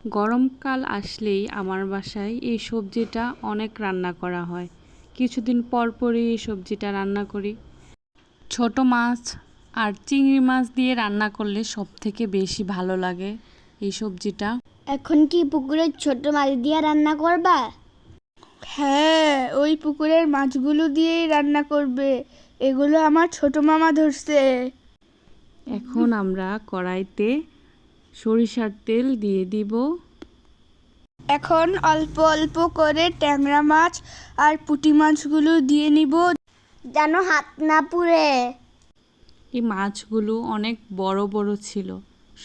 গরমকাল আসলেই আমার বাসায় এই সবজিটা অনেক রান্না করা হয়। কিছুদিন পর পরই এই সবজিটা রান্না করি। ছোট মাছ আর চিংড়ি মাছ দিয়ে রান্না করলে সবথেকে বেশি ভালো লাগে এই সবজিটা। এখন কি পুকুরের ছোট মাছ দিয়ে রান্না করবা? হ্যাঁ, ওই পুকুরের মাছগুলো দিয়েই রান্না করবে। এগুলো আমার ছোট মামা ধরছে। এখন আমরা কড়াইতে সরিষার তেল দিয়ে দিব। এখন অল্প অল্প করে ট্যাংরা মাছ আর পুঁটি মাছগুলো দিয়ে নিব, যেন হাত না পুড়ে। এই মাছগুলো অনেক বড় বড় ছিল।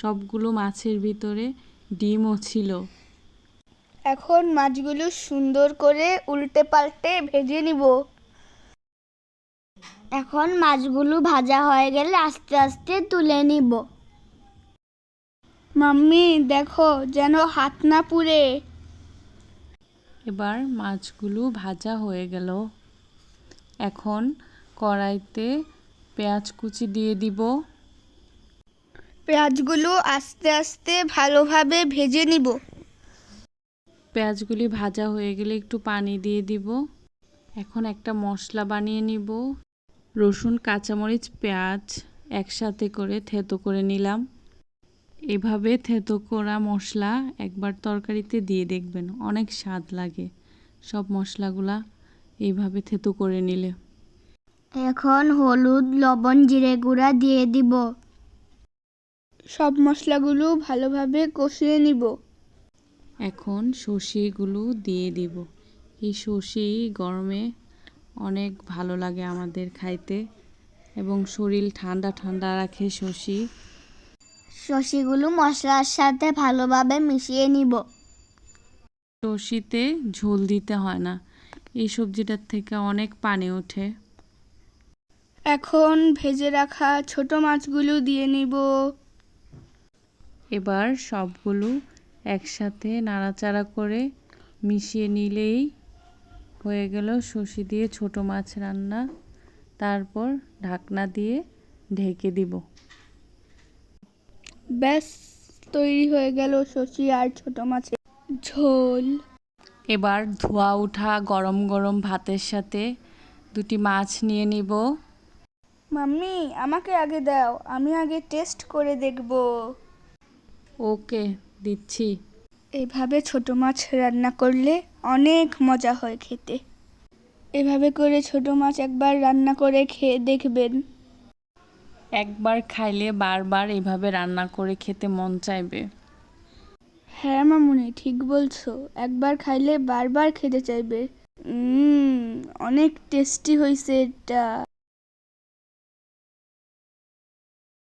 সবগুলো মাছের ভিতরে ডিমও ছিল। এখন মাছগুলো সুন্দর করে উল্টে পাল্টে ভেজে নিব। এখন মাছগুলো ভাজা হয়ে গেলে আস্তে আস্তে তুলে নিব। মাম্মি দেখো যেন হাত না পুড়ে। এবার মাছগুলো ভাজা হয়ে গেল। এখন কড়াইতে পেঁয়াজ কুচি দিয়ে দিব। পেঁয়াজগুলো আস্তে আস্তে ভালোভাবে ভেজে নিব। পেঁয়াজগুলি ভাজা হয়ে গেলে একটু পানি দিয়ে দিব। এখন একটা মশলা বানিয়ে নিব। রসুন, কাঁচামরিচ, পেঁয়াজ একসাথে করে থেতো করে নিলাম। এভাবে থেতো করা মশলা একবার তরকারিতে দিয়ে দেখবেন, অনেক স্বাদ লাগে সব মশলাগুলা এইভাবে থেতো করে নিলে। এখন হলুদ, লবণ, জিরে গুঁড়া দিয়ে দিব। সব মশলাগুলো ভালোভাবে কষিয়ে নিব। এখন সর্ষেগুলো দিয়ে দিব। এই সর্ষে গরমে অনেক ভালো লাগে আমাদের খাইতে এবং শরীর ঠান্ডা ঠান্ডা রাখে সর্ষে। সর্ষেগুলো মশলার সাথে ভালোভাবে মিশিয়ে নিব। সর্ষেতে ঝোল দিতে হয় না, এই সবজিটার থেকে অনেক পানি ওঠে। এখন ভেজে রাখা ছোট মাছগুলো দিয়ে নিব। এবার সবগুলো একসাথে নাড়াচাড়া করে মিশিয়ে নিলেই হয়ে গেল সর্ষে দিয়ে ছোট মাছ রান্না। তারপর ঢাকনা দিয়ে ঢেকে দিব। ব্যাস, তৈরি হয়ে গেল সর্ষে আর ছোট মাছের ঝোল। এবার ধোয়া ওঠা গরম গরম ভাতের সাথে দুটি মাছ নিয়ে নিব। মাম্মি আমাকে আগে দাও, আমি আগে টেস্ট করে দেখব। ওকে, দিচ্ছি। এভাবে ছোট মাছ রান্না করলে অনেক মজা হয় খেতে। এভাবে করে ছোট মাছ একবার রান্না করে খেয়ে দেখবেন। একবার খাইলে বারবার এভাবে রান্না করে খেতে মন চাইবে। হ্যাঁ মামুনি, ঠিক বলছো, একবার খাইলে বারবার খেতে চাইবে। অনেক টেস্টি হয়েছে এটা।